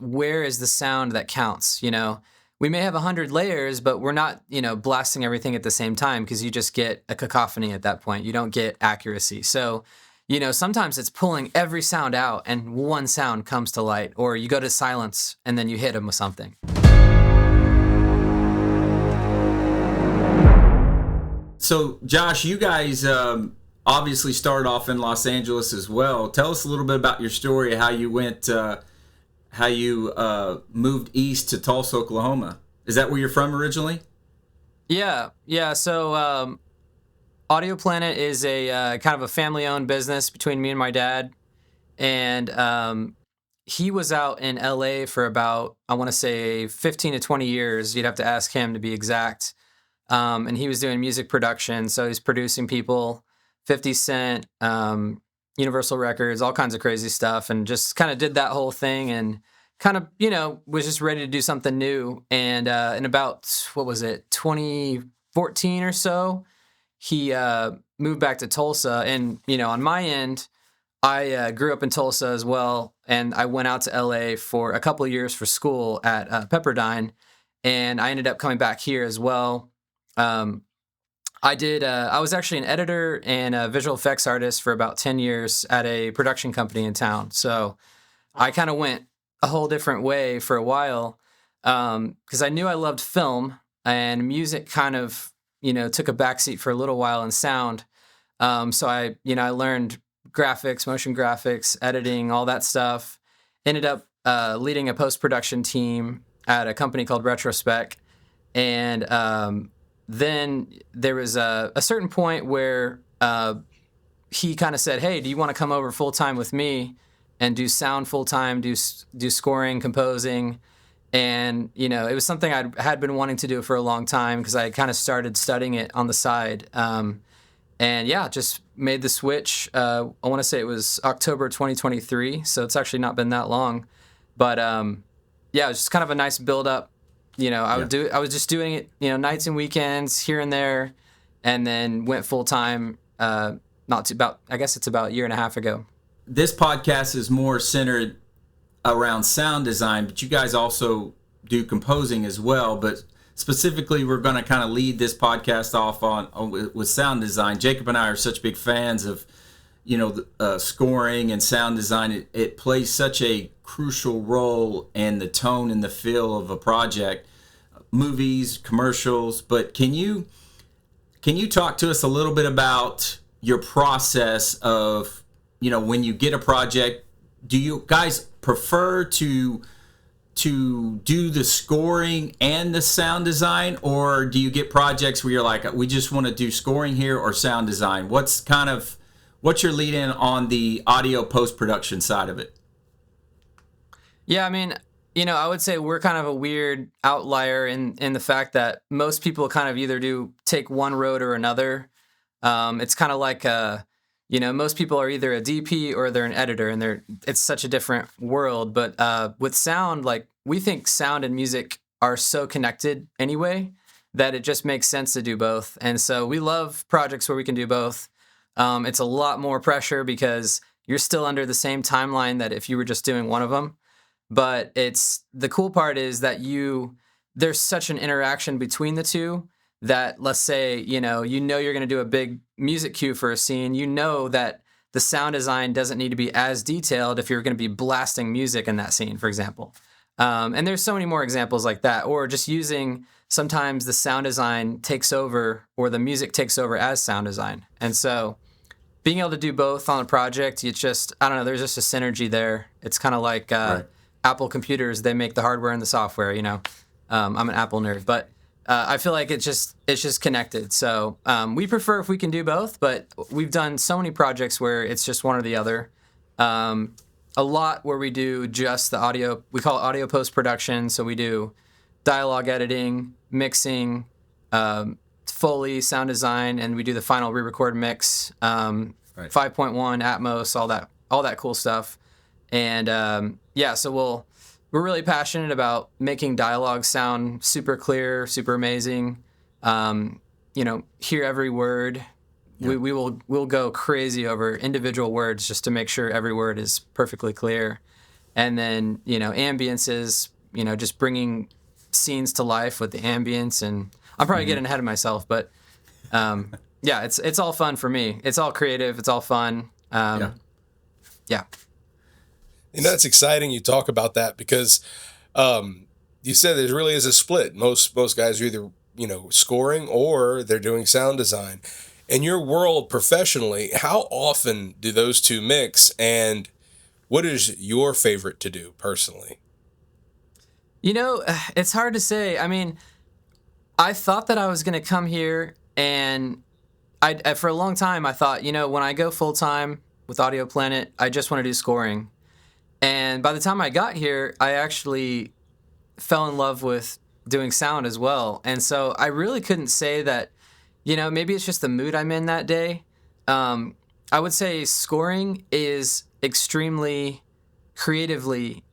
where is the sound that counts, you know? We may have 100 layers, but we're not, you know, blasting everything at the same time because you just get a cacophony at that point. You don't get accuracy. So, you know, sometimes it's pulling every sound out and one sound comes to light, or you go to silence and then you hit them with something. So, Josh, you guys obviously started off in Los Angeles as well. Tell us a little bit about your story, how you went, how you moved east to Tulsa, Oklahoma. Is that where you're from originally? Yeah. So, Audio Planet is a kind of a family-owned business between me and my dad, and he was out in LA for about, I want to say, 15 to 20 years. You'd have to ask him to be exact. And he was doing music production, so he's producing people, 50 Cent, Universal Records, all kinds of crazy stuff, and just kind of did that whole thing and kind of, you know, was just ready to do something new. And in about, 2014 or so, he moved back to Tulsa. And, you know, on my end, I grew up in Tulsa as well, and I went out to LA for a couple of years for school at Pepperdine, and I ended up coming back here as well. I was actually an editor and a visual effects artist for about 10 years at a production company in town. So I kind of went a whole different way for a while, because I knew I loved film, and music kind of, you know, took a backseat for a little while in sound. So I learned graphics, motion graphics, editing, all that stuff. Ended up leading a post-production team at a company called Retrospect. And then there was a certain point where he kind of said, "Hey, do you want to come over full time with me and do sound full time, do scoring, composing?" And, you know, it was something I had been wanting to do for a long time because I kind of started studying it on the side. And yeah, just made the switch. I want to say it was October 2023, so it's actually not been that long. But yeah, it was just kind of a nice build up. You know, I was just doing it, you know, nights and weekends here and there, and then went full time. I guess it's about a year and a half ago. This podcast is more centered around sound design, but you guys also do composing as well. But specifically, we're going to kind of lead this podcast off with sound design. Jacob and I are such big fans of, you know, scoring and sound design. It plays such a crucial role in the tone and the feel of a project, movies, commercials. But can you talk to us a little bit about your process of, you know, when you get a project? Do you guys prefer to do the scoring and the sound design, or do you get projects where you're like, we just want to do scoring here or sound design? What's your lead in on the audio post-production side of it? Yeah, I mean, you know, I would say we're kind of a weird outlier in the fact that most people kind of either take one road or another. It's kind of like, you know, most people are either a DP or they're an editor, and it's such a different world. But with sound, like, we think sound and music are so connected anyway that it just makes sense to do both. And so we love projects where we can do both. It's a lot more pressure because you're still under the same timeline that if you were just doing one of them. But the cool part is that there's such an interaction between the two that, let's say, you know you're going to do a big music cue for a scene. You know that the sound design doesn't need to be as detailed if you're going to be blasting music in that scene, for example. And there's so many more examples like that. Or just sometimes the sound design takes over or the music takes over as sound design. And so being able to do both on a project, it's just, I don't know, there's just a synergy there. It's kind of like Right. Apple computers, they make the hardware and the software, you know. I'm an Apple nerd, but I feel like it's just connected. So we prefer if we can do both, but we've done so many projects where it's just one or the other. A lot where we do just the audio, we call it audio post-production. So we do dialogue editing, mixing, Foley, sound design, and we do the final re-record mix, 5.1, Atmos, all that cool stuff. And yeah, so we're really passionate about making dialogue sound super clear, super amazing. You know, hear every word. Yeah. We'll go crazy over individual words just to make sure every word is perfectly clear. and then ambiences, just bringing scenes to life with the ambience. And I'm probably getting ahead of myself, but yeah, it's all fun for me. It's all creative. It's all fun. Yeah. And that's exciting. You talk about that because you said there really is a split. Most guys are either scoring or they're doing sound design. In your world professionally, how often do those two mix, and what is your favorite to do personally? It's hard to say. I mean, I thought that I was going to come here, and for a long time I thought, when I go full time with Audio Planet, I just want to do scoring. And by the time I got here, I actually fell in love with doing sound as well. And so I really couldn't say that, maybe it's just the mood I'm in that day. I would say scoring is extremely creatively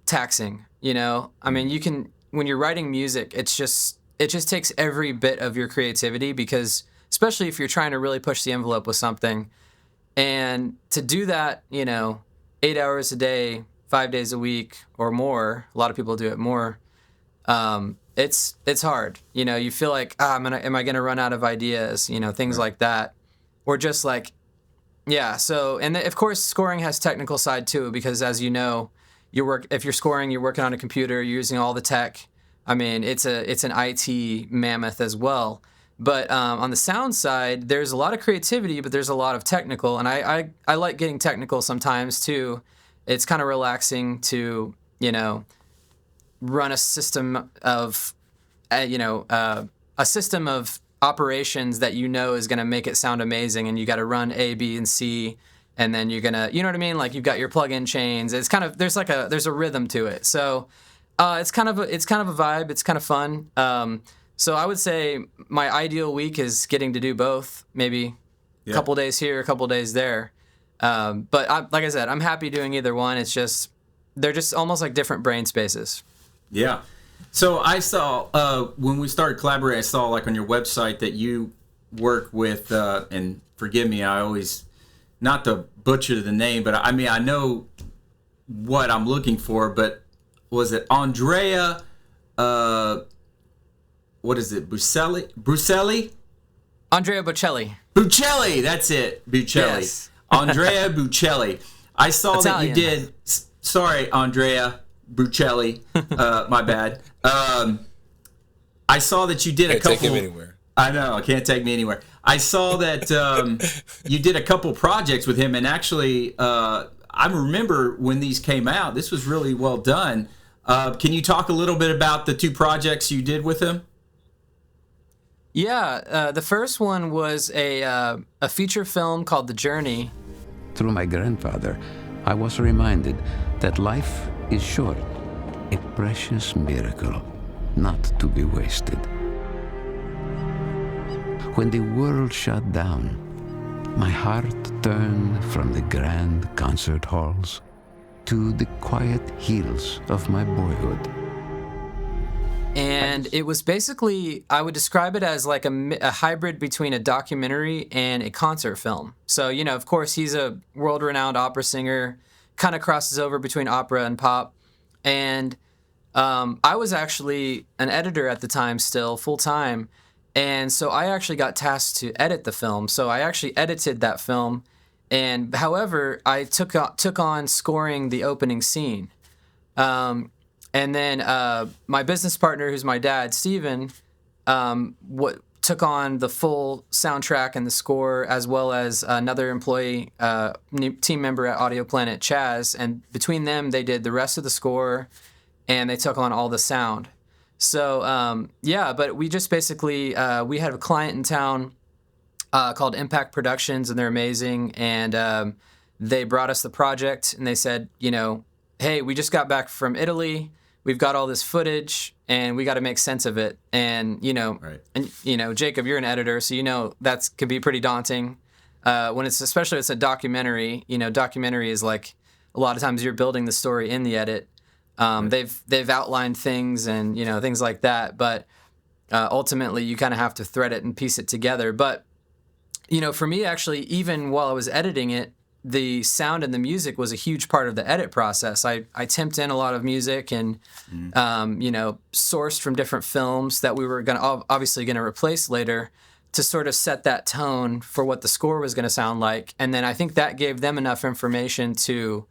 taxing. I mean, when you're writing music, it just takes every bit of your creativity, because especially if you're trying to really push the envelope with something, and to do that, 8 hours a day, 5 days a week or more. A lot of people do it more. It's hard. You feel like, am I gonna run out of ideas? Things like that, or just like, yeah. So, and of course, scoring has technical side too, because as you know, if you're scoring, you're working on a computer, you're using all the tech. I mean, it's an IT mammoth as well. But on the sound side, there's a lot of creativity, but there's a lot of technical, and I like getting technical sometimes too. It's kind of relaxing to run a system of a system of operations that is going to make it sound amazing, and you got to run A, B, and C, and then you're gonna, what I mean? Like, you've got your plug-in chains. It's kind of there's a rhythm to it. So it's kind of a vibe. It's kind of fun. So I would say my ideal week is getting to do both, maybe a couple days here, a couple days there. But like I said, I'm happy doing either one. It's just, they're just almost like different brain spaces. Yeah. So I saw, when we started collaborating, I saw like on your website that you work with, and forgive me, I always, not to butcher the name, but I mean, I know what I'm looking for, but was it Andrea, what is it? Brucelli? Andrea Bocelli. Buccelli, that's it. Buccelli. Yes. Andrea Buccelli. I saw Italian. that you did. Sorry, Andrea Buccelli. My bad. I saw that you did a couple. Can't take him anywhere. I know. I can't take me anywhere. I saw that you did a couple projects with him, and actually, I remember when these came out. This was really well done. Can you talk a little bit about the two projects you did with him? Yeah, the first one was a feature film called The Journey. Through my grandfather, I was reminded that life is short, a precious miracle, not to be wasted. When the world shut down, my heart turned from the grand concert halls to the quiet hills of my boyhood. And it was basically, I would describe it as like a hybrid between a documentary and a concert film. So, of course, he's a world-renowned opera singer, kind of crosses over between opera and pop. And I was actually an editor at the time still, full-time. And so I actually got tasked to edit the film. So I actually edited that film. And however, I took on scoring the opening scene. And then my business partner, who's my dad, Steven, took on the full soundtrack and the score, as well as another employee, team member at Audio Planet, Chaz. And between them, they did the rest of the score, and they took on all the sound. So, but we just basically, we had a client in town called Impact Productions, and they're amazing. And they brought us the project, and they said, hey, we just got back from Italy. We've got all this footage, and we got to make sense of it. And Right. and Jacob, you're an editor, so that could be pretty daunting. When especially it's a documentary. Documentary is like a lot of times you're building the story in the edit. They've outlined things and things like that, but ultimately you kind of have to thread it and piece it together. But for me, actually, even while I was editing it, the sound and the music was a huge part of the edit process. I temped in a lot of music and, sourced from different films that we were obviously going to replace later to sort of set that tone for what the score was going to sound like. And then I think that gave them enough information to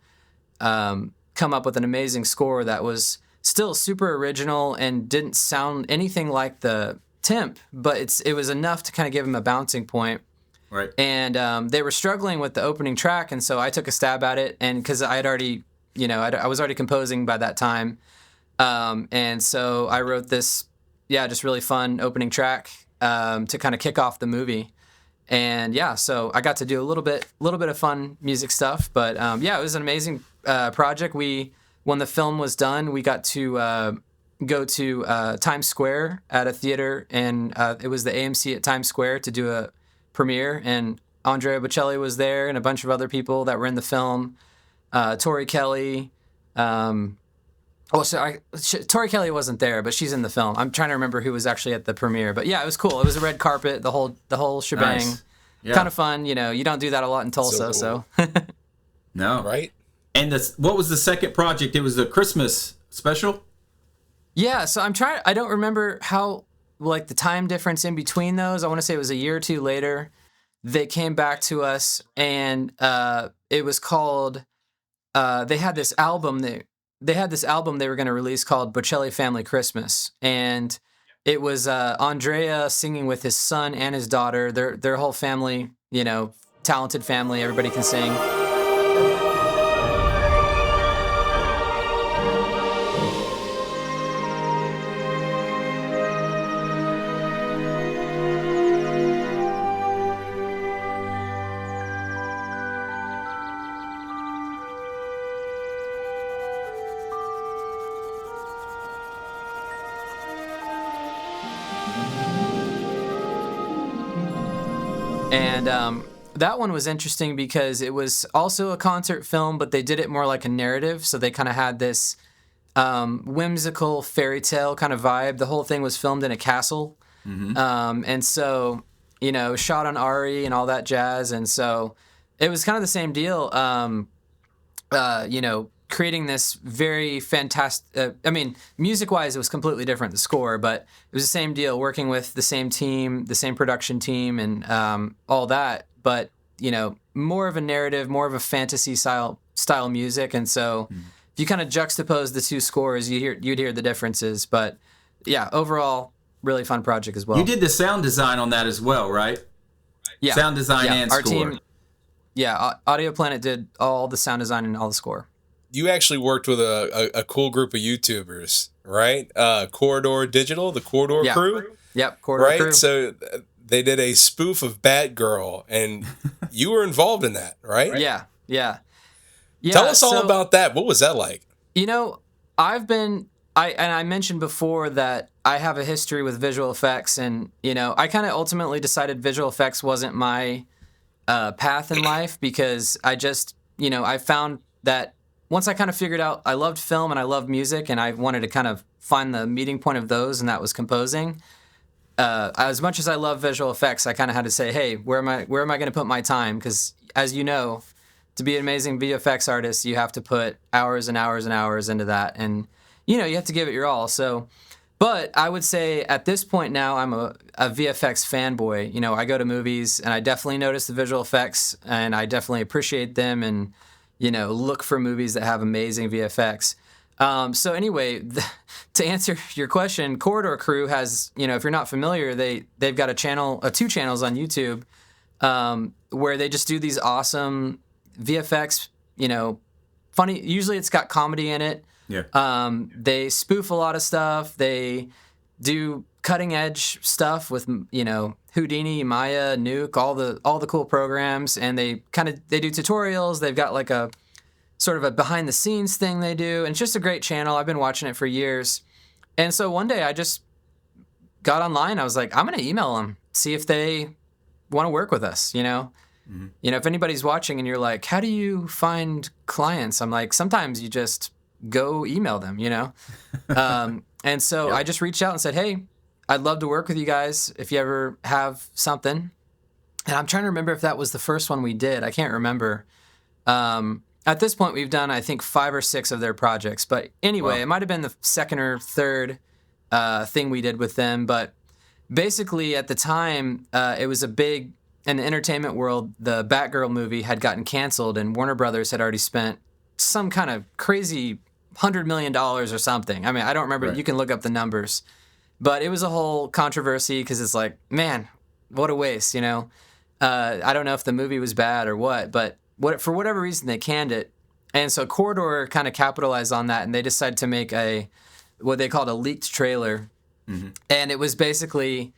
come up with an amazing score that was still super original and didn't sound anything like the temp, but it was enough to kind of give them a bouncing point. Right. And they were struggling with the opening track, and so I took a stab at it, and because I had already, I was already composing by that time, and so I wrote this, just really fun opening track to kind of kick off the movie, and so I got to do a little bit of fun music stuff, but it was an amazing project. When the film was done, we got to go to Times Square at a theater, and it was the AMC at Times Square to do a premiere, and Andrea Bocelli was there and a bunch of other people that were in the film. Tori Kelly. Tori Kelly wasn't there, but she's in the film. I'm trying to remember who was actually at the premiere, but it was cool. It was a red carpet, the whole shebang. Nice. Yeah. Kind of fun. You don't do that a lot in Tulsa, so. No. Right. And what was the second project? It was the Christmas special? Yeah, so I don't remember how, the time difference in between those. I want to say it was a year or two later. They came back to us, and it was called, they had this album they were going to release called Bocelli Family Christmas. And it was Andrea singing with his son and his daughter, their whole family, talented family, everybody can sing. And that one was interesting because it was also a concert film, but they did it more like a narrative. So they kind of had this whimsical fairy tale kind of vibe. The whole thing was filmed in a castle. Mm-hmm. And so, shot on Ari and all that jazz. And so it was kind of the same deal, creating this very fantastic, music-wise, it was completely different, the score, but it was the same deal, working with the same team, the same production team, and all that, but, more of a narrative, more of a fantasy style music, and so if you kind of juxtapose the two scores, you'd hear the differences, but, overall, really fun project as well. You did the sound design on that as well, right? Yeah. Sound design and our score. Team, Audio Planet did all the sound design and all the score. You actually worked with a cool group of YouTubers, right? Corridor Digital, the Corridor crew? Yep, Corridor crew. Right? So they did a spoof of Batgirl, and you were involved in that, right? Yeah. Tell us all about that. What was that like? I mentioned before that I have a history with visual effects, and, I kind of ultimately decided visual effects wasn't my path in life because I just, I found that once I kind of figured out I loved film and I loved music and I wanted to kind of find the meeting point of those, and that was composing. As much as I love visual effects, I kind of had to say, hey, where am I going to put my time? Because as you know, to be an amazing VFX artist, you have to put hours and hours and hours into that. And, you have to give it your all. So, but I would say at this point now, I'm a VFX fanboy. I go to movies and I definitely notice the visual effects and I definitely appreciate them and, look for movies that have amazing VFX. So anyway, to answer your question, Corridor Crew has, if you're not familiar, they've got two channels on YouTube, where they just do these awesome VFX, funny, usually it's got comedy in it. Yeah. They spoof a lot of stuff. They do cutting edge stuff with, Houdini, Maya, Nuke, all the cool programs, and they do tutorials. They've got like a sort of a behind the scenes thing they do, and it's just a great channel. I've been watching it for years. And so one day I just got online. I was like, I'm going to email them, see if they want to work with us, Mm-hmm. If anybody's watching and you're like, how do you find clients? I'm like, sometimes you just go email them, And so I just reached out and said, hey, I'd love to work with you guys if you ever have something. And I'm trying to remember if that was the first one we did. I can't remember. At this point, we've done, I think, 5 or 6 of their projects. But anyway, It might have been the second or third thing we did with them. But basically, at the time, it was in the entertainment world, the Batgirl movie had gotten canceled, and Warner Brothers had already spent some kind of crazy $100 million or something. I mean, I don't remember. Right. You can look up the numbers. But it was a whole controversy because it's like, man, what a waste, I don't know if the movie was bad or what, but for whatever reason, they canned it. And so Corridor kind of capitalized on that, and they decided to make what they called a leaked trailer. Mm-hmm. And it was basically,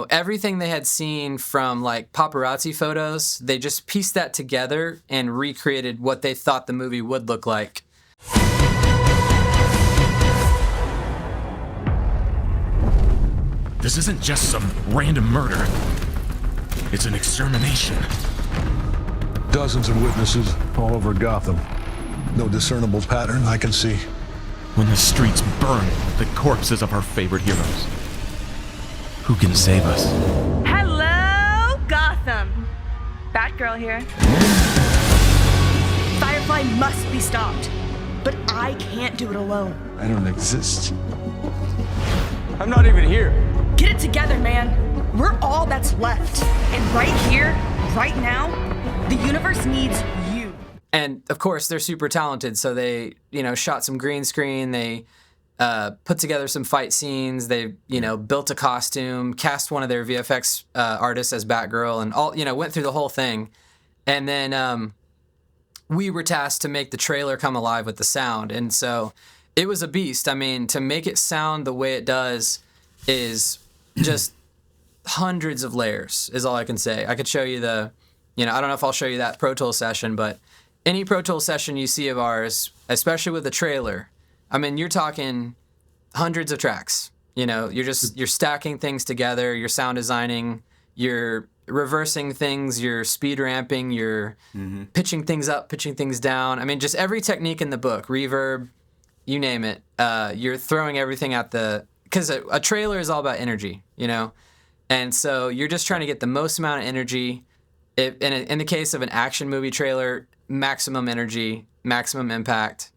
everything they had seen from like paparazzi photos, they just pieced that together and recreated what they thought the movie would look like. This isn't just some random murder. It's an extermination. Dozens of witnesses all over Gotham. No discernible pattern I can see. When the streets burn the corpses of our favorite heroes, who can save us? Hello, Gotham. Batgirl here. Firefly must be stopped, but I can't do it alone. I don't exist. I'm not even here. Get it together, man. We're all that's left. And right here, right now, the universe needs you. And of course, they're super talented. So they, shot some green screen. They put together some fight scenes. They, built a costume, cast one of their VFX artists as Batgirl, and all, went through the whole thing. And then we were tasked to make the trailer come alive with the sound. And so it was a beast. I mean, to make it sound the way it does is just hundreds of layers is all I can say. I could show you I don't know if I'll show you that Pro Tools session, but any Pro Tools session you see of ours, especially with the trailer, I mean, you're talking hundreds of tracks. You're stacking things together, you're sound designing, you're reversing things, you're speed ramping, you're pitching things up, pitching things down. I mean, just every technique in the book, reverb, you name it, you're throwing everything at because a trailer is all about energy, and so you're just trying to get the most amount of energy. In the case of an action movie trailer, maximum energy, maximum impact,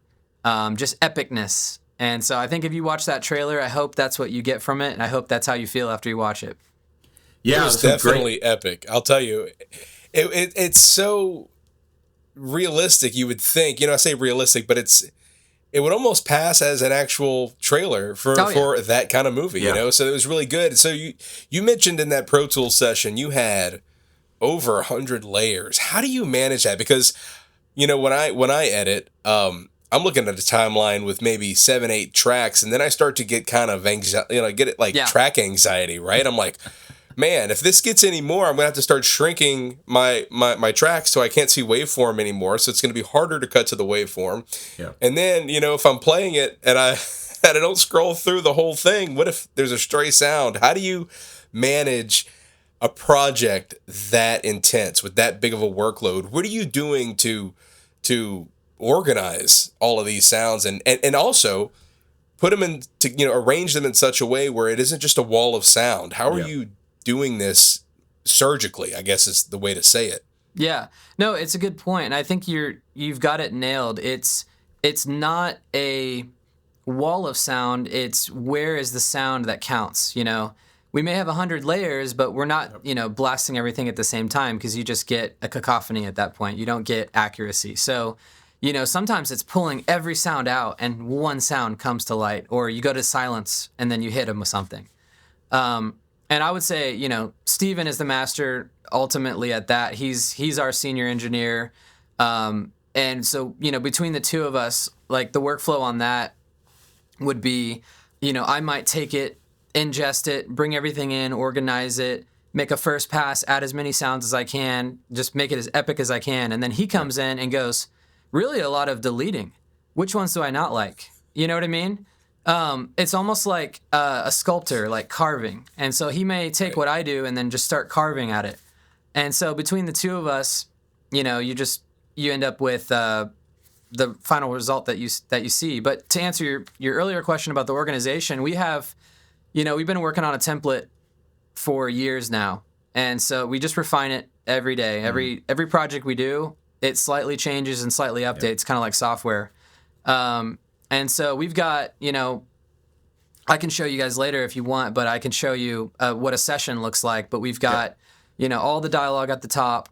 just epicness. And so I think if you watch that trailer, I hope that's what you get from it, and I hope that's how you feel after you watch it. Yeah, it was definitely epic. I'll tell you, it's so realistic. You would think, I say realistic, but it would almost pass as an actual trailer for that kind of movie, So it was really good. So you mentioned in that Pro Tools session you had over 100 layers. How do you manage that? Because when I edit, I'm looking at a timeline with maybe 7-8 tracks, and then I start to get kind of track anxiety, right? I'm like, man, if this gets any more, I'm gonna have to start shrinking my tracks so I can't see waveform anymore. So it's gonna be harder to cut to the waveform. Yeah. And then if I'm playing it and I don't scroll through the whole thing, what if there's a stray sound? How do you manage a project that intense with that big of a workload? What are you doing to organize all of these sounds and also put them in arrange them in such a way where it isn't just a wall of sound? How are you doing this surgically, I guess is the way to say it? Yeah. No, it's a good point. And I think you've got it nailed. It's not a wall of sound. It's where is the sound that counts, We may have 100 layers, but we're not, blasting everything at the same time because you just get a cacophony at that point. You don't get accuracy. So, sometimes it's pulling every sound out and one sound comes to light, or you go to silence and then you hit them with something. And I would say, Steven is the master ultimately at that. He's our senior engineer. And so, between the two of us, like the workflow on that would be, I might take it, ingest it, bring everything in, organize it, make a first pass, add as many sounds as I can, just make it as epic as I can. And then he comes in and goes, really a lot of deleting. Which ones do I not like? You know what I mean? It's almost like a sculptor, like carving. And so he may take what I do and then just start carving at it. And so between the two of us, you end up with the final result that you see. But to answer your earlier question about the organization, we have, we've been working on a template for years now. And so we just refine it every day. Every project we do, it slightly changes and slightly updates, kind of like software. And so we've got, I can show you guys later if you want, but I can show you what a session looks like. But we've got, all the dialogue at the top,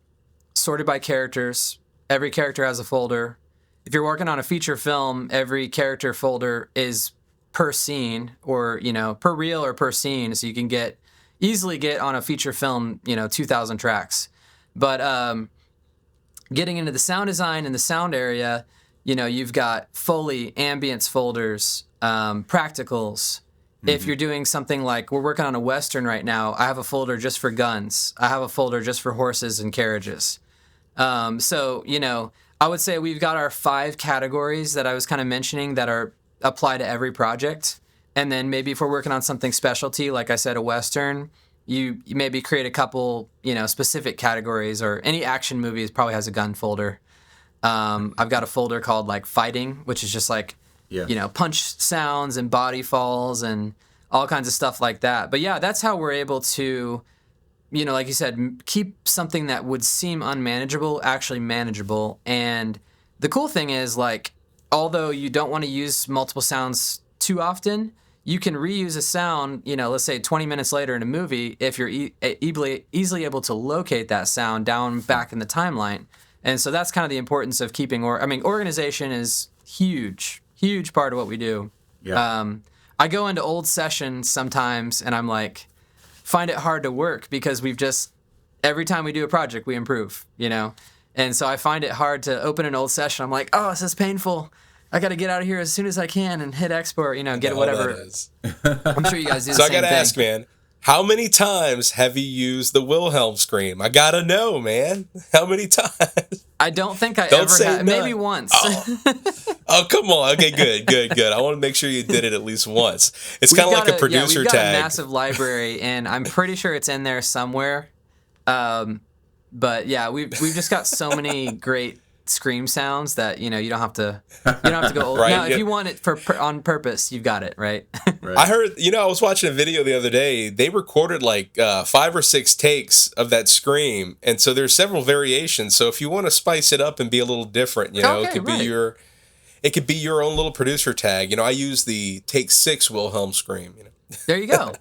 sorted by characters. Every character has a folder. If you're working on a feature film, every character folder is per scene, or, per reel or per scene. So you can easily get on a feature film, 2,000 tracks. But getting into the sound design and the sound area, you've got Foley, ambience folders, practicals. If you're doing something like, we're working on a Western right now, I have a folder just for guns. I have a folder just for horses and carriages. So, I would say we've got our 5 categories that I was kind of mentioning that are apply to every project. And then maybe if we're working on something specialty, like I said, a Western, you maybe create a couple, specific categories, or any action movie probably has a gun folder. I've got a folder called like fighting, which is just like, punch sounds and body falls and all kinds of stuff like that. But yeah, that's how we're able to, like you said, keep something that would seem unmanageable actually manageable. And the cool thing is, like, although you don't want to use multiple sounds too often, you can reuse a sound, let's say 20 minutes later in a movie, if you're easily able to locate that sound down back in the timeline. And so that's kind of the importance of keeping, organization is huge part of what we do. Yeah. I go into old sessions sometimes and I'm like, find it hard to work because every time we do a project, we improve, And so I find it hard to open an old session. I'm like, oh, this is painful. I got to get out of here as soon as I can and hit export, get whatever. I'm sure you guys do the same thing. So I got to ask, man, how many times have you used the Wilhelm scream? I got to know, man. How many times? I don't think I ever have. Maybe once. Oh, come on. Okay, good. I want to make sure you did it at least once. It's kind of like a producer we've got tag. A massive library, and I'm pretty sure it's in there somewhere. But yeah, we've just got so many great scream sounds that you don't have to go old. Right, now, if you want it on purpose, you've got it, right? Right. I heard, I was watching a video the other day. They recorded like 5 or 6 takes of that scream, and so there's several variations. So if you want to spice it up and be a little different, it could be your own little producer tag. I use the take 6 Wilhelm scream. There you go.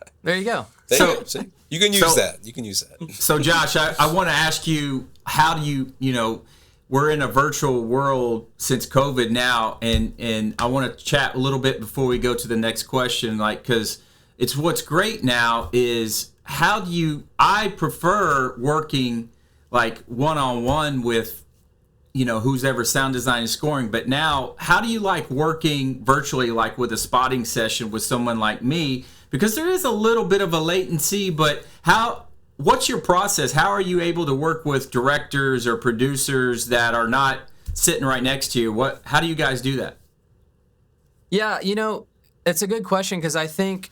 So you can use that. You can use that. So Josh, I want to ask you, how do you we're in a virtual world since COVID now, and I want to chat a little bit before we go to the next question, because it's what's great now is I prefer working like one-on-one with, who's ever sound design and scoring, but now how do you like working virtually, like with a spotting session with someone like me? Because there is a little bit of a latency, but what's your process? How are you able to work with directors or producers that are not sitting right next to you? How do you guys do that? Yeah, it's a good question, because I think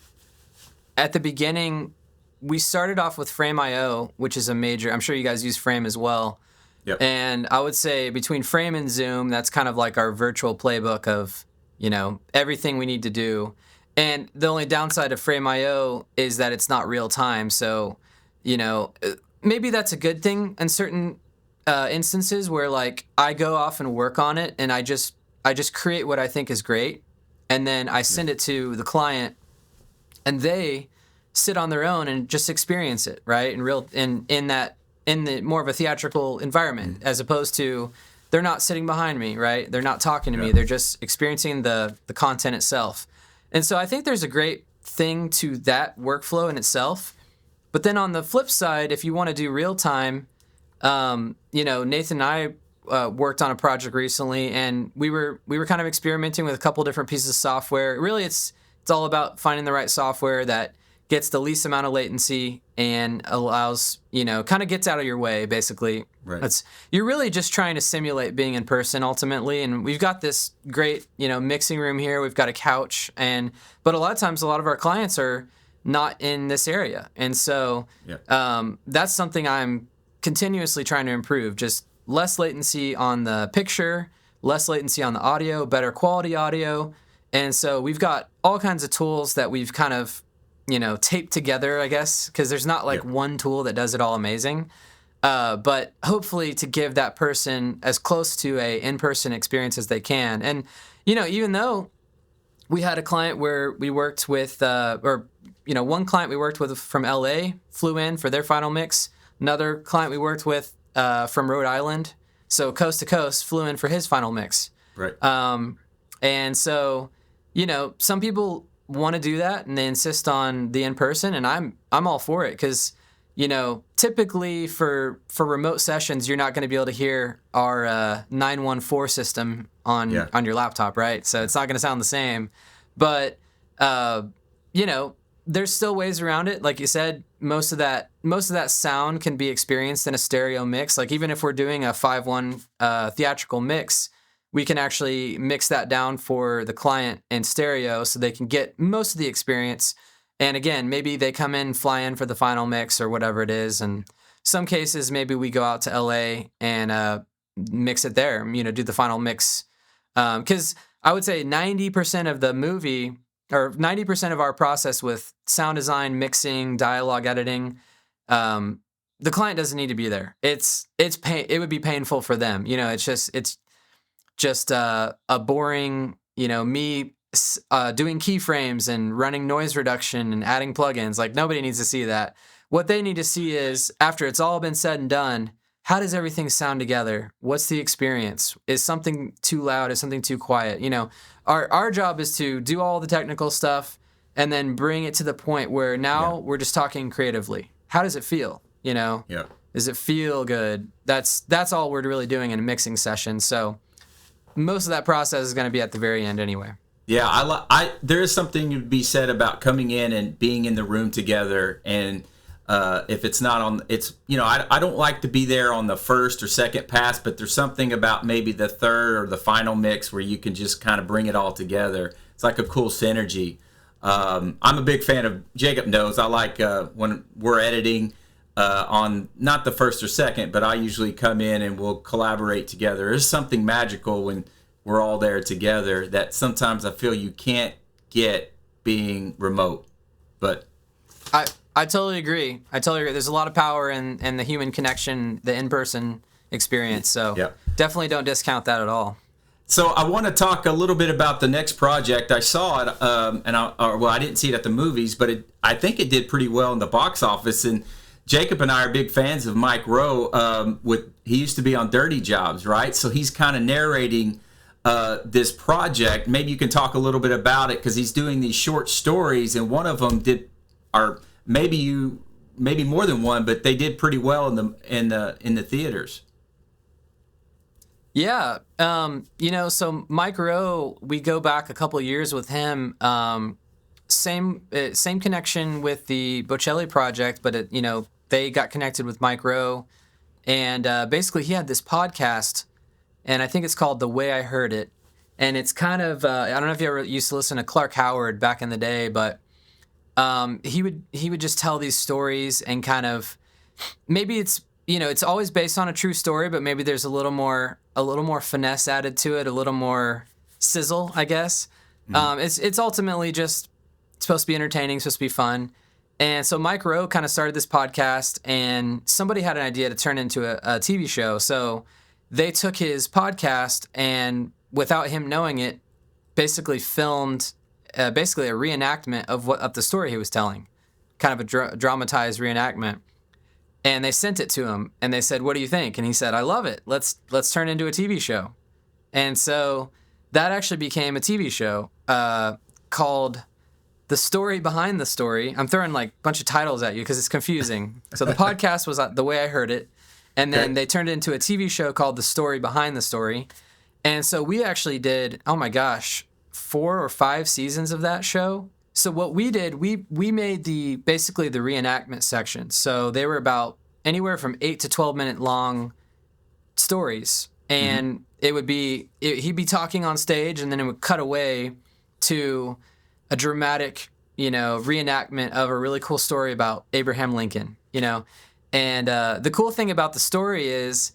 at the beginning we started off with Frame.io, which is a major, I'm sure you guys use Frame as well. Yep. And I would say between Frame and Zoom, that's kind of like our virtual playbook of, everything we need to do. And the only downside of Frame.io is that it's not real time. So, maybe that's a good thing in certain instances where, like, I go off and work on it and I just create what I think is great, and then I send it to the client, and they sit on their own and just experience it, right? In the more of a theatrical environment, as opposed to they're not sitting behind me, right? They're not talking to me. They're just experiencing the content itself. And so I think there's a great thing to that workflow in itself. But then on the flip side, if you want to do real time, Nathan and I worked on a project recently, and we were kind of experimenting with a couple different pieces of software. Really, it's all about finding the right software that gets the least amount of latency and allows, kind of gets out of your way, basically. Right. You're really just trying to simulate being in person ultimately. And we've got this great, mixing room here. We've got a couch, but a lot of times, a lot of our clients are not in this area. And so that's something I'm continuously trying to improve. Just less latency on the picture, less latency on the audio, better quality audio. And so we've got all kinds of tools that we've kind of, taped together, I guess, because there's not like one tool that does it all amazing. but hopefully to give that person as close to a in-person experience as they can. And, even though we had a client where we worked with, one client we worked with from LA flew in for their final mix. Another client we worked with from Rhode Island, so coast to coast, flew in for his final mix. Right. And so, some people want to do that and they insist on the in-person, and I'm all for it because, typically for remote sessions, you're not going to be able to hear our 914 system on your laptop, right? So it's not going to sound the same. But, there's still ways around it. Like you said, most of that sound can be experienced in a stereo mix. Like even if we're doing a 5:1 theatrical mix, we can actually mix that down for the client in stereo so they can get most of the experience. And again, maybe they fly in for the final mix or whatever it is. And some cases, maybe we go out to LA and mix it there, do the final mix. Because I would say 90% of the movie, or 90% of our process with sound design, mixing, dialogue editing, the client doesn't need to be there. It would be painful for them. It's just a boring, me doing keyframes and running noise reduction and adding plugins. Like nobody needs to see that. What they need to see is after it's all been said and done, how does everything sound together? What's the experience? Is something too loud? Is something too quiet? Our job is to do all the technical stuff and then bring it to the point where now we're just talking creatively. How does it feel? Yeah. Does it feel good? That's all we're really doing in a mixing session. So most of that process is going to be at the very end anyway. Yeah, there is something to be said about coming in and being in the room together, and if it's not on, I don't like to be there on the first or second pass, but there's something about maybe the third or the final mix where you can just kind of bring it all together. It's like a cool synergy. I'm a big fan of, Jacob knows, I like when we're editing on not the first or second, but I usually come in and we'll collaborate together. There's something magical when we're all there together that sometimes I feel you can't get being remote. But I totally agree. There's a lot of power in the human connection, the in-person experience. So definitely don't discount that at all. So I want to talk a little bit about the next project. I saw it, I didn't see it at the movies, but I think it did pretty well in the box office. And Jacob and I are big fans of Mike Rowe. He used to be on Dirty Jobs, right? So he's kind of narrating this project. Maybe you can talk a little bit about it because he's doing these short stories, and one of them maybe more than one, but they did pretty well in the theaters. Yeah, so Mike Rowe, we go back a couple of years with him. Same connection with the Bocelli project, but they got connected with Mike Rowe, and basically he had this podcast. And I think it's called The Way I Heard It. And it's kind of, I don't know if you ever used to listen to Clark Howard back in the day, but he would just tell these stories and kind of, maybe it's always based on a true story, but maybe there's a little more finesse added to it, a little more sizzle, I guess. Mm-hmm. It's ultimately just supposed to be entertaining, supposed to be fun. And so Mike Rowe kind of started this podcast, and somebody had an idea to turn into a TV show. So they took his podcast and, without him knowing it, basically filmed a reenactment of the story he was telling, kind of a dramatized reenactment. And they sent it to him, and they said, "What do you think?" And he said, "I love it. Let's turn it into a TV show." And so that actually became a TV show called The Story Behind the Story. I'm throwing like a bunch of titles at you because it's confusing. So the podcast was The Way I Heard It. And then they turned it into a TV show called The Story Behind the Story. And so we actually did, 4 or 5 seasons of that show. So what we did, we made basically the reenactment section. So they were about anywhere from 8 to 12 minute long stories. And it would be, he'd be talking on stage, and then it would cut away to a dramatic, reenactment of a really cool story about Abraham Lincoln, And the cool thing about the story is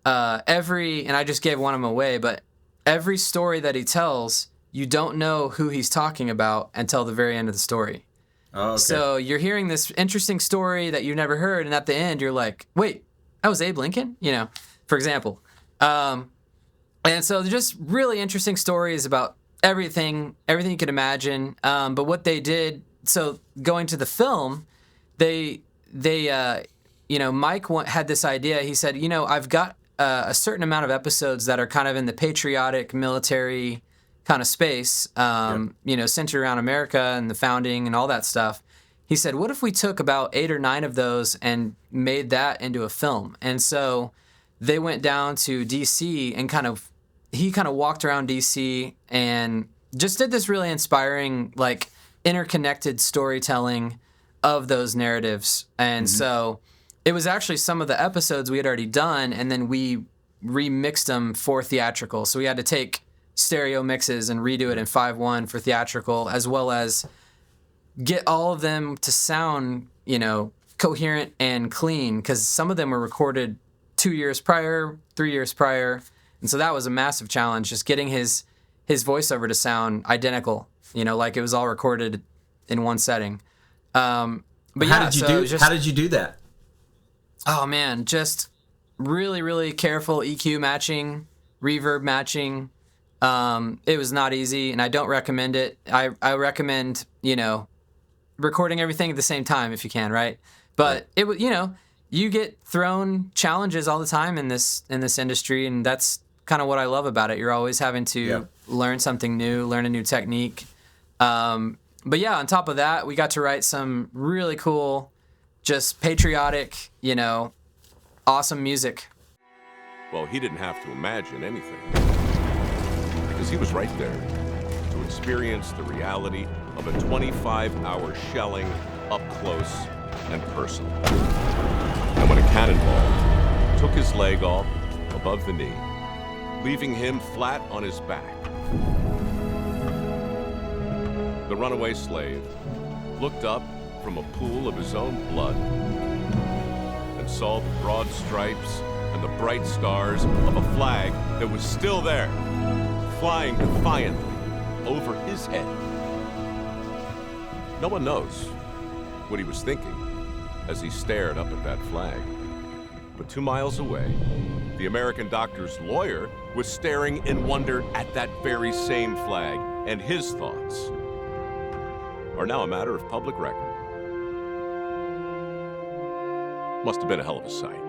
and I just gave one of them away, but every story that he tells, you don't know who he's talking about until the very end of the story. Oh, okay. So you're hearing this interesting story that you've never heard, and at the end you're like, wait, that was Abe Lincoln, for example. And so they're just really interesting stories about everything you could imagine. But what they did, so going to the film, they Mike had this idea. He said, I've got a certain amount of episodes that are kind of in the patriotic military kind of space, centered around America and the founding and all that stuff. He said, what if we took about 8 or 9 of those and made that into a film? And so they went down to DC and he kind of walked around DC and just did this really inspiring, like, interconnected storytelling of those narratives. And so it was actually some of the episodes we had already done, and then we remixed them for theatrical. So we had to take stereo mixes and redo it in 5.1 for theatrical, as well as get all of them to sound, coherent and clean, because some of them were recorded 2 years prior, 3 years prior. And so that was a massive challenge, just getting his voiceover to sound identical, like it was all recorded in one setting. But how did you do that? Oh man, just really, really careful EQ matching, reverb matching. It was not easy, and I don't recommend it. I recommend, recording everything at the same time if you can, right? But it was, you get thrown challenges all the time in this industry, and that's kind of what I love about it. You're always having to learn something new, learn a new technique. But yeah, on top of that, we got to write some really cool, just patriotic, awesome music. Well, he didn't have to imagine anything, because he was right there to experience the reality of a 25-hour shelling up close and personal. And when a cannonball took his leg off above the knee, leaving him flat on his back, the runaway slave looked up from a pool of his own blood and saw the broad stripes and the bright stars of a flag that was still there, flying defiantly over his head. No one knows what he was thinking as he stared up at that flag. But 2 miles away, the American doctor's lawyer was staring in wonder at that very same flag, and his thoughts are now a matter of public record. Must have been a hell of a sight.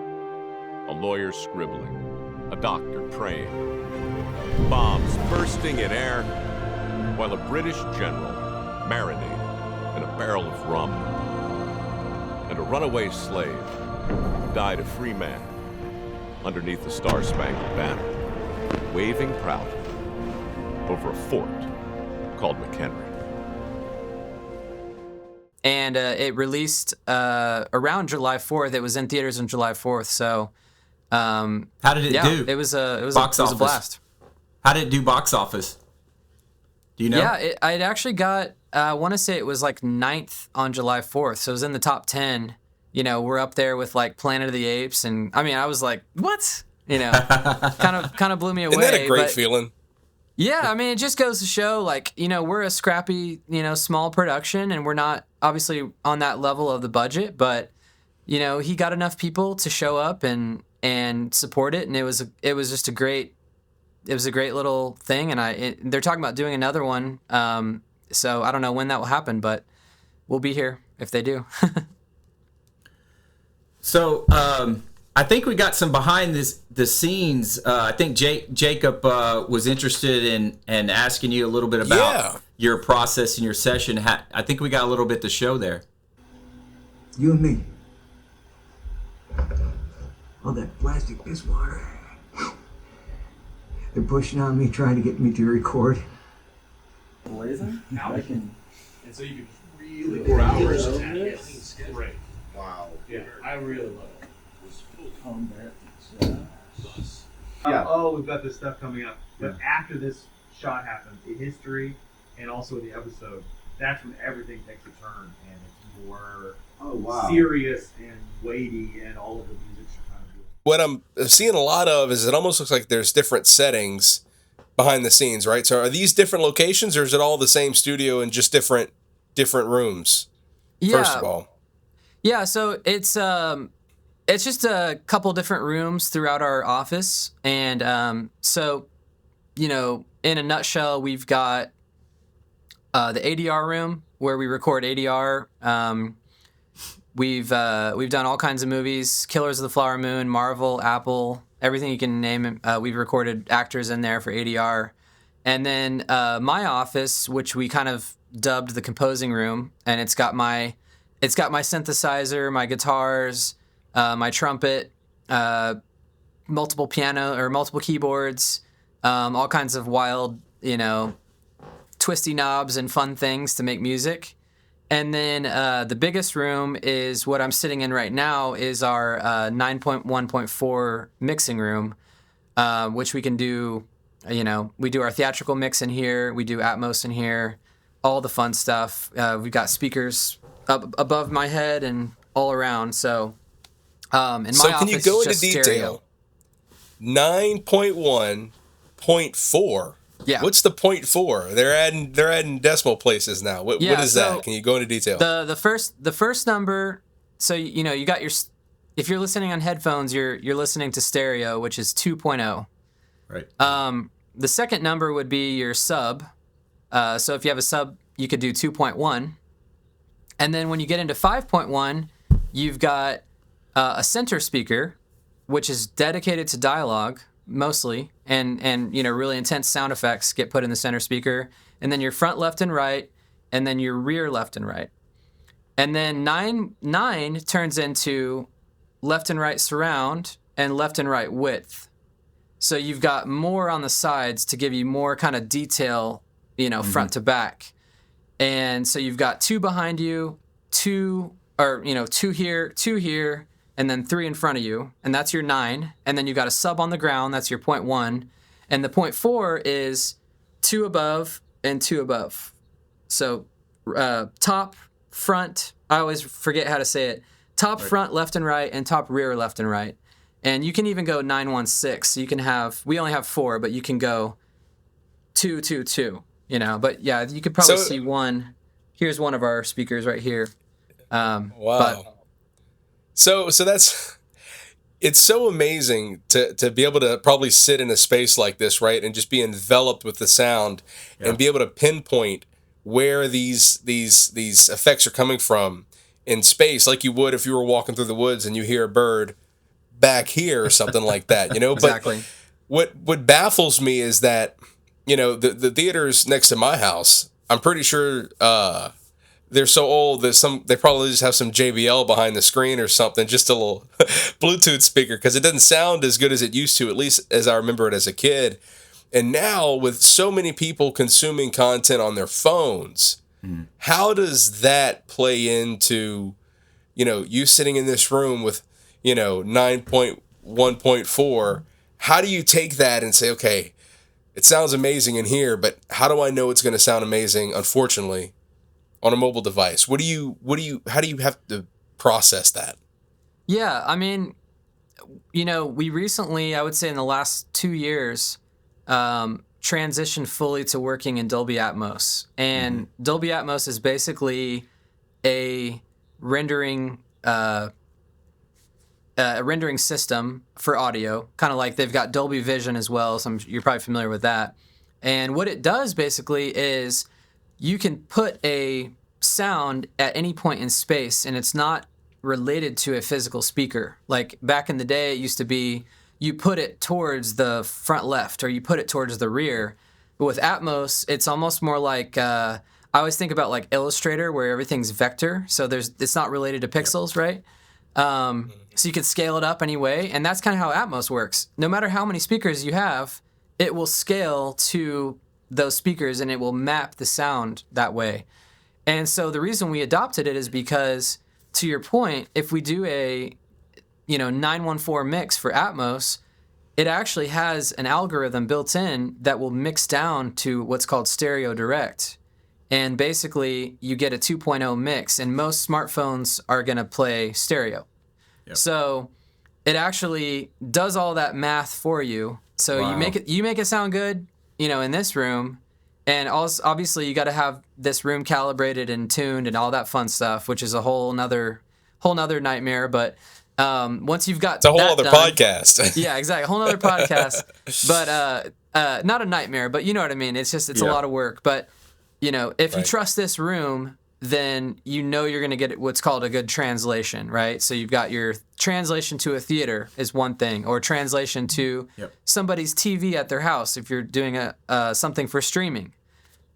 A lawyer scribbling, a doctor praying, bombs bursting in air, while a British general marinated in a barrel of rum, and a runaway slave died a free man underneath the Star-Spangled Banner, waving proudly over a fort called McHenry. And it released around July 4th. It was in theaters on July 4th. So, how did it do? It was a blast. How did it do box office? Do you know? Yeah, it actually got. I want to say it was like 9th on July 4th. So it was in the top 10. We're up there with like Planet of the Apes, and I mean, I was like, what? Kind of blew me away. Isn't that a great feeling? Yeah, I mean, it just goes to show, like, we're a scrappy, small production, and we're not obviously on that level of the budget, but, he got enough people to show up and support it, and it was just a great little thing, and they're talking about doing another one, so I don't know when that will happen, but we'll be here if they do. So, I think we got some behind the scenes. I think Jacob was interested in asking you a little bit about your process and your session. I think we got a little bit to show there. You and me. All that plastic dishwater. They're pushing on me, trying to get me to record. Blazing? And so you can really 4 hours. It's great. Wow. Yeah, I really love it. Yeah. Oh, we've got this stuff coming up. But after this shot happens, the history and also the episode, that's when everything takes a turn and it's more serious and weighty, and all of the music's kind of good. What I'm seeing a lot of is it almost looks like there's different settings behind the scenes, right? So are these different locations, or is it all the same studio and just different rooms? Yeah. First of all. Yeah, so it's it's just a couple different rooms throughout our office. And so, in a nutshell, we've got the ADR room where we record ADR. We've done all kinds of movies, Killers of the Flower Moon, Marvel, Apple, everything you can name. We've recorded actors in there for ADR. And then my office, which we kind of dubbed the composing room, and it's got my synthesizer, my guitars, my trumpet, multiple keyboards, all kinds of wild, twisty knobs and fun things to make music. And then the biggest room is what I'm sitting in right now, is our 9.1.4 mixing room, which we can do, we do our theatrical mix in here, we do Atmos in here, all the fun stuff. We've got speakers up above my head and all around. So in my so office, can you go it's into just detail? stereo. 9.1.4. Yeah. What's the 0.4? They're adding decimal places now. What is that? Can you go into detail? The first number. So you got your. If you're listening on headphones, you're listening to stereo, which is 2.0. Right. The second number would be your sub. So if you have a sub, you could do 2.1. And then when you get into 5.1, you've got a center speaker, which is dedicated to dialogue mostly, and really intense sound effects get put in the center speaker, and then your front left and right, and then your rear left and right. And then 9 turns into left and right surround and left and right width. So you've got more on the sides to give you more kind of detail, front to back. And so you've got 2 behind you, 2 here, and then 3 in front of you, and that's your 9. And then you've got a sub on the ground, that's your 0.1. And the 0.4 is 2 above and 2 above. So top, front, I always forget how to say it. Top, right. Front, left and right, and top, rear, left and right. And you can even go 916. So you can we only have 4, but you can go 2, 2, 2, But yeah, you could probably see one. Here's one of our speakers right here. Wow. So it's so amazing to be able to probably sit in a space like this, right, and just be enveloped with the sound and be able to pinpoint where these effects are coming from in space, like you would if you were walking through the woods and you hear a bird back here or something like that, Exactly. But what baffles me is that, the theaters next to my house, I'm pretty sure they're so old that they probably just have some JBL behind the screen or something, just a little Bluetooth speaker, because it doesn't sound as good as it used to, at least as I remember it as a kid. And now with so many people consuming content on their phones, how does that play into, you sitting in this room with, 9.1.4? How do you take that and say, okay, it sounds amazing in here, but how do I know it's going to sound amazing, unfortunately, on a mobile device? How do you have to process that? Yeah, I mean, we recently, I would say in the last 2 years, transitioned fully to working in Dolby Atmos. And Dolby Atmos is basically a rendering system for audio, kind of like they've got Dolby Vision as well. So you're probably familiar with that. And what it does basically is you can put a sound at any point in space, and it's not related to a physical speaker. Like back in the day, it used to be you put it towards the front left or you put it towards the rear. But with Atmos, it's almost more like I always think about like Illustrator, where everything's vector, so it's not related to pixels, right? So you can scale it up anyway, and that's kind of how Atmos works. No matter how many speakers you have, it will scale to those speakers and it will map the sound that way. And so the reason we adopted it is because, to your point, if we do a 914 mix for Atmos, it actually has an algorithm built in that will mix down to what's called stereo direct. And basically you get a 2.0 mix, and most smartphones are going to play stereo. Yep. So it actually does all that math for you. So wow. you make it sound good, in this room. And also, obviously, you got to have this room calibrated and tuned and all that fun stuff, which is a whole nother nightmare. But Once you've got It's a whole that other done, podcast. yeah, exactly, a whole other podcast. But not a nightmare, but you know what I mean. It's a lot of work. But if you trust this room, then you're going to get what's called a good translation, right? So you've got your translation to a theater is one thing, or translation to somebody's TV at their house if you're doing something for streaming.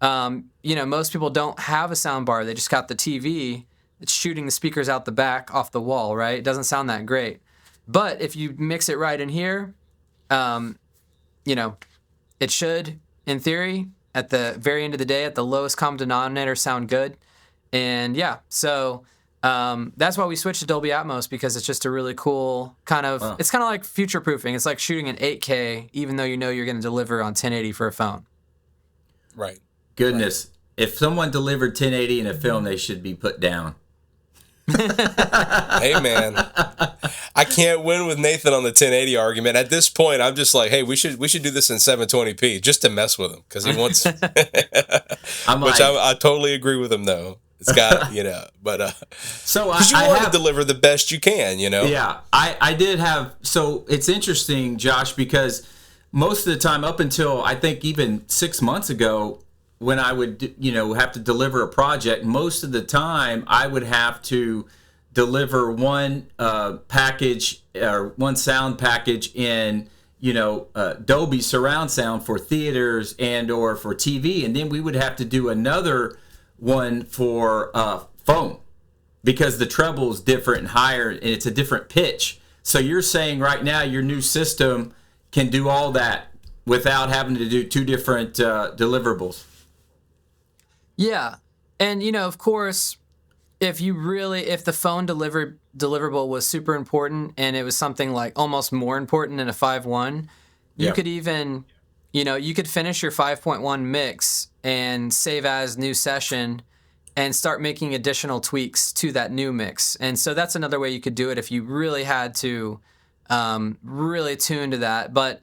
Most people don't have a sound bar. They just got the TV. It's shooting the speakers out the back off the wall, right? It doesn't sound that great. But if you mix it right in here, it should, in theory, at the very end of the day, at the lowest common denominator, sound good. And so that's why we switched to Dolby Atmos, because it's just a really cool kind of, it's kind of like future proofing. It's like shooting in 8K, even though you're going to deliver on 1080 for a phone. Right. Goodness. Right. If someone delivered 1080 in a film, they should be put down. Hey, man. I can't win with Nathan on the 1080 argument. At this point, I'm just like, hey, we should do this in 720p just to mess with him, because he wants. I totally agree with him though. It's got but so because you want to deliver the best you can, Yeah, I did have. So it's interesting, Josh, because most of the time, up until I think even 6 months ago, when I would have to deliver a project, most of the time I would have to deliver one package or one sound package in Dolby surround sound for theaters and or for TV, and then we would have to do another one for phone, because the treble is different and higher, and it's a different pitch. So you're saying right now your new system can do all that without having to do two different deliverables. Yeah. And, of course, if the phone deliverable was super important and it was something like almost more important than a 5.1, you could even, you could finish your 5.1 mix and save as new session and start making additional tweaks to that new mix. And so that's another way you could do it if you really had to really tune to that. But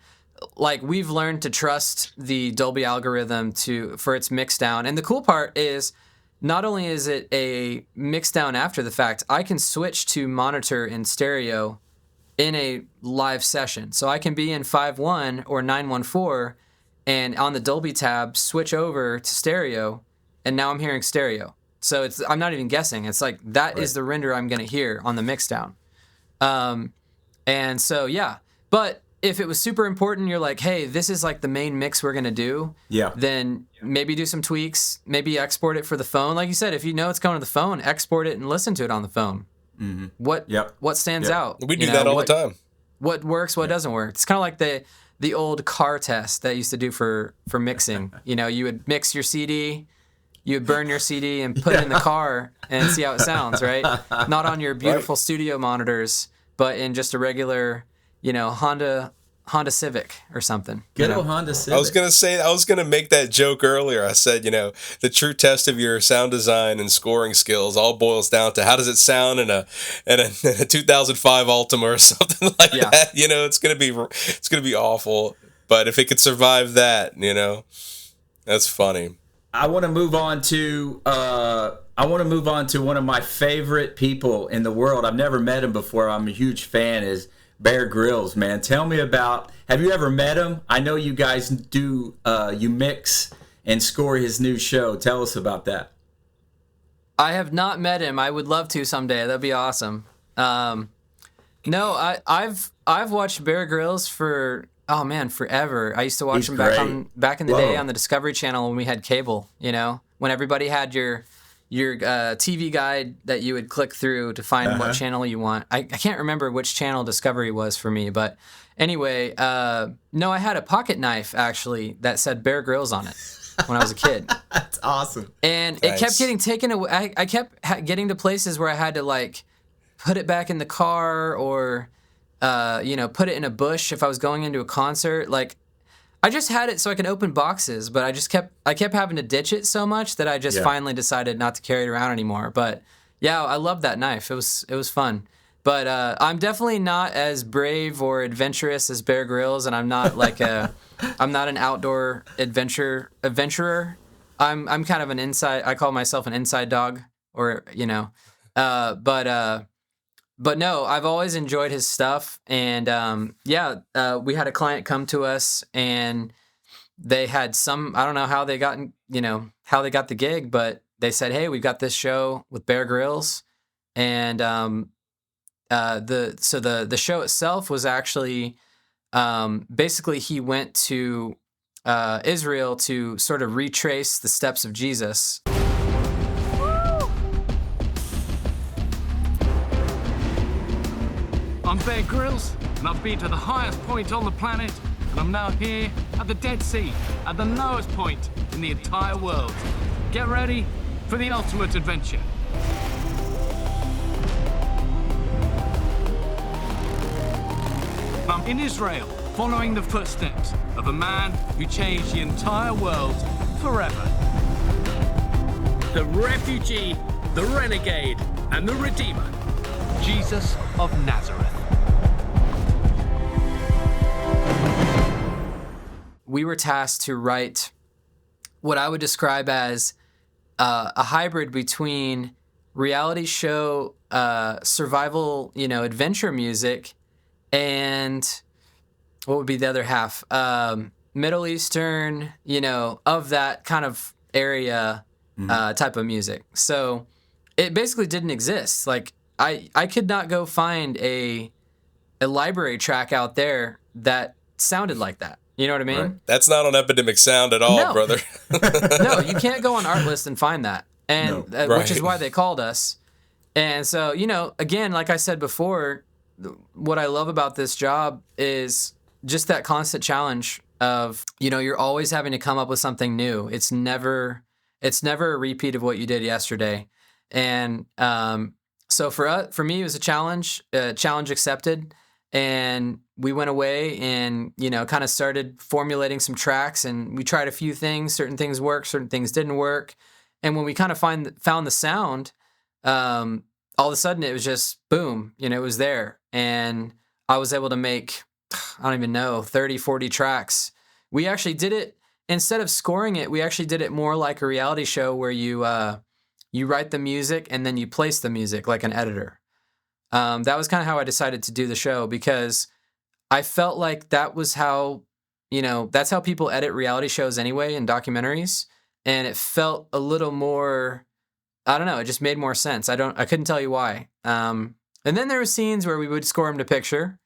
like, we've learned to trust the Dolby algorithm for its mix down. And the cool part is, not only is it a mix down after the fact, I can switch to monitor in stereo in a live session. So I can be in 5.1 or 914 and on the Dolby tab switch over to stereo, and now I'm hearing stereo. So I'm not even guessing. It's like that is the render I'm going to hear on the mix down. And so but if it was super important, you're like, hey, this is like the main mix we're going to do, then maybe do some tweaks, maybe export it for the phone. Like you said, if you know it's going to the phone, export it and listen to it on the phone. Mm-hmm. What stands out? We do that all the time. What works, what doesn't work. It's kind of like the old car test that I used to do for mixing. You would mix your CD, you would burn your CD and put it in the car and see how it sounds, right? Not on your beautiful studio monitors, but in just a regular, Honda Civic or something. Good old Honda Civic. I was gonna make that joke earlier. I said, the true test of your sound design and scoring skills all boils down to how does it sound in a 2005 Altima or something like that. It's gonna be awful. But if it could survive that, that's funny. I want to move on to one of my favorite people in the world. I've never met him before. I'm a huge fan. Is Bear Grylls, man. Tell me about, have you ever met him? I know you guys do, you mix and score his new show. Tell us about that. I have not met him. I would love to someday. That'd be awesome. No, I've watched Bear Grylls for, forever. I used to watch him back in the day on the Discovery Channel when we had cable, when everybody had your TV guide that you would click through to find what channel you want. I can't remember which channel Discovery was for me, but anyway, no, I had a pocket knife actually that said Bear Grylls on it when I was a kid. That's awesome. And it kept getting taken away. I kept getting to places where I had to like put it back in the car or, put it in a bush if I was going into a concert. Like, I just had it so I could open boxes, but I kept having to ditch it so much that I just finally decided not to carry it around anymore. But yeah, I loved that knife. It was fun. But I'm definitely not as brave or adventurous as Bear Grylls, and I'm not like I'm not an outdoor adventurer. I'm kind of an I call myself an inside dog, or but but no, I've always enjoyed his stuff. And we had a client come to us, and they had I don't know how they got, how they got the gig, but they said, hey, we've got this show with Bear Grylls. And the show itself was actually basically he went to Israel to sort of retrace the steps of Jesus. I'm Bear Grylls, and I've been to the highest point on the planet, and I'm now here at the Dead Sea, at the lowest point in the entire world. Get ready for the ultimate adventure. I'm in Israel, following the footsteps of a man who changed the entire world forever. The refugee, the renegade, and the redeemer, Jesus of Nazareth. We were tasked to write what I would describe as a hybrid between reality show, survival, adventure music, and what would be the other half? Middle Eastern, of that kind of area type of music. So it basically didn't exist. Like I could not go find a library track out there that sounded like that. You know what I mean? Right. That's not on Epidemic Sound at all, brother. No, you can't go on Artlist and find that. And which is why they called us. And so, again, like I said before, what I love about this job is just that constant challenge of, you're always having to come up with something new. It's never a repeat of what you did yesterday. And so for me, it was a challenge accepted. And we went away and, kind of started formulating some tracks, and we tried a few things. Certain things worked, certain things didn't work. And when we kind of found the sound, all of a sudden it was just boom, it was there. And I was able to make, I don't even know, 30, 40 tracks. We actually did it, instead of scoring it, we actually did it more like a reality show where you write the music and then you place the music like an editor. That was kind of how I decided to do the show, because I felt like that was how, that's how people edit reality shows anyway, and documentaries. And it felt a little more, I don't know, it just made more sense. I couldn't tell you why. And then there were scenes where we would score them to picture,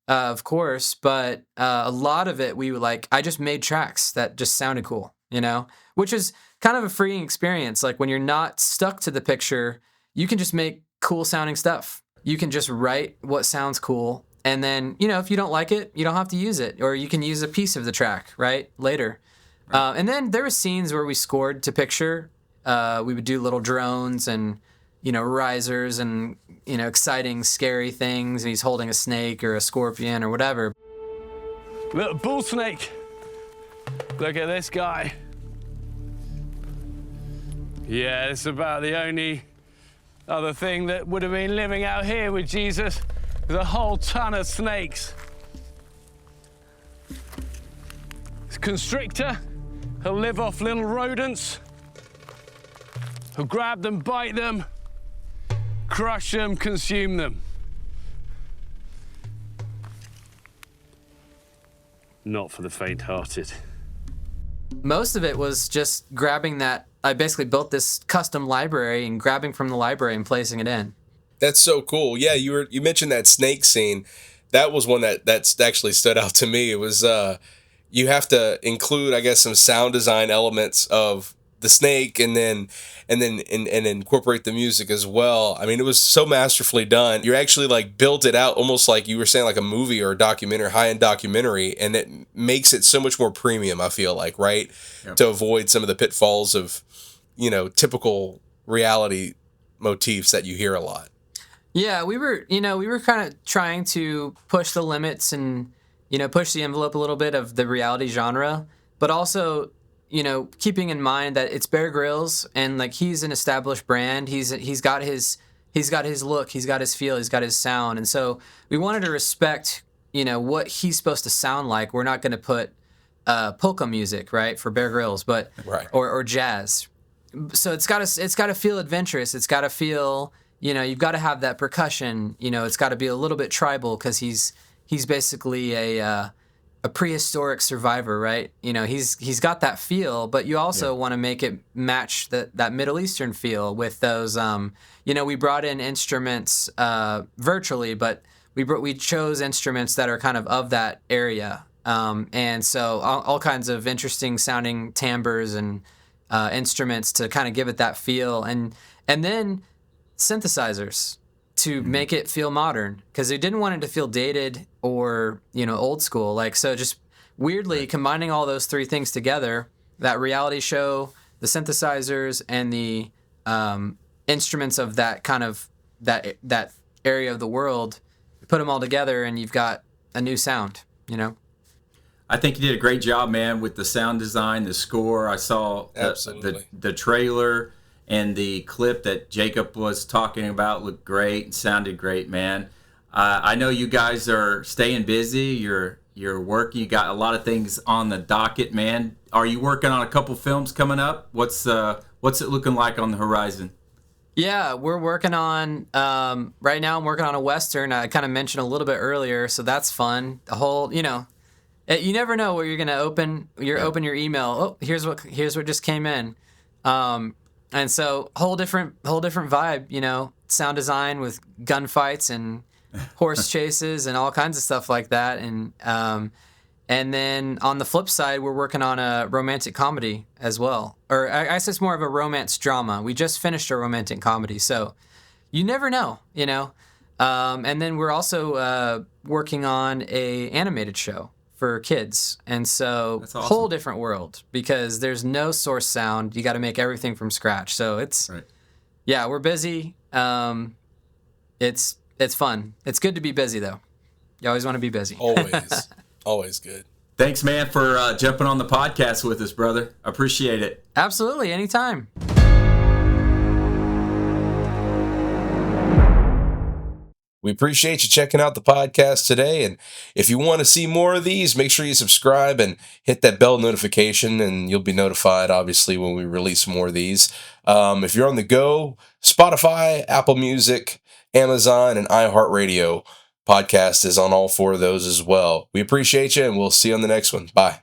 of course, but a lot of it, I just made tracks that just sounded cool, which is kind of a freeing experience. Like when you're not stuck to the picture, you can just make cool sounding stuff. You can just write what sounds cool. And then, if you don't like it, you don't have to use it, or you can use a piece of the track, right? Later. Right. And then there were scenes where we scored to picture. We would do little drones and, risers and, exciting, scary things. And he's holding a snake or a scorpion or whatever. Little bull snake. Look at this guy. Yeah, it's about the only other thing that would have been living out here with Jesus. There's a whole ton of snakes. It's constrictor. He'll live off little rodents. He'll grab them, bite them, crush them, consume them. Not for the faint-hearted. Most of it was just grabbing that. I basically built this custom library and grabbing from the library and placing it in. That's so cool. Yeah, you mentioned that snake scene. That was one that's actually stood out to me. It was you have to include, I guess, some sound design elements of the snake and then incorporate the music as well. I mean, it was so masterfully done. You actually built it out almost like you were saying, like a movie or a documentary, high-end documentary, and it makes it so much more premium, I feel like, right? Yep. To avoid some of the pitfalls of, typical reality motifs that you hear a lot. Yeah, we were kind of trying to push the limits and, push the envelope a little bit of the reality genre, but also, keeping in mind that it's Bear Grylls and he's an established brand. He's got his look, he's got his feel, he's got his sound. And so we wanted to respect, what he's supposed to sound like. We're not going to put polka music, right, for Bear Grylls, but right. or jazz. So it's got to feel adventurous. It's got to feel, you've got to have that percussion. It's got to be a little bit tribal because he's basically a prehistoric survivor, right? He's got that feel, but you also want to make it match that Middle Eastern feel with those. We brought in instruments virtually, but we chose instruments that are kind of that area, and so all kinds of interesting sounding timbres and instruments to kind of give it that feel, and then synthesizers to make it feel modern, because they didn't want it to feel dated or old school. So just weirdly combining all those three things together, that reality show, the synthesizers, and the instruments of that kind of that area of the world, put them all together and you've got a new sound. I think you did a great job, man, with the sound design, the score. I saw the trailer and the clip that Jacob was talking about looked great and sounded great, man. I know you guys are staying busy. You're working. You got a lot of things on the docket, man. Are you working on a couple films coming up? What's it looking like on the horizon? Yeah, we're working on right now. I'm working on a Western. I kind of mentioned a little bit earlier, so that's fun. The whole, you never know where you're gonna open your email. Oh, here's what just came in, and so whole different vibe. Sound design with gunfights and horse chases and all kinds of stuff like that, and then on the flip side, we're working on a romantic comedy as well, or I guess it's more of a romance drama. We just finished a romantic comedy, so you never know, And then we're also working on a animated show for kids, and so That's awesome. Whole different world, because there's no source sound. You got to make everything from scratch. So it's we're busy. It's fun. It's good to be busy though. You always want to be busy. Always good. Thanks, man, for jumping on the podcast with us, brother. Appreciate it. Absolutely, anytime. We appreciate you checking out the podcast today. And if you want to see more of these, make sure you subscribe and hit that bell notification, and you'll be notified, obviously, when we release more of these. If you're on the go, Spotify, Apple Music, Amazon, and iHeartRadio podcast is on all 4 of those as well. We appreciate you, and we'll see you on the next one. Bye.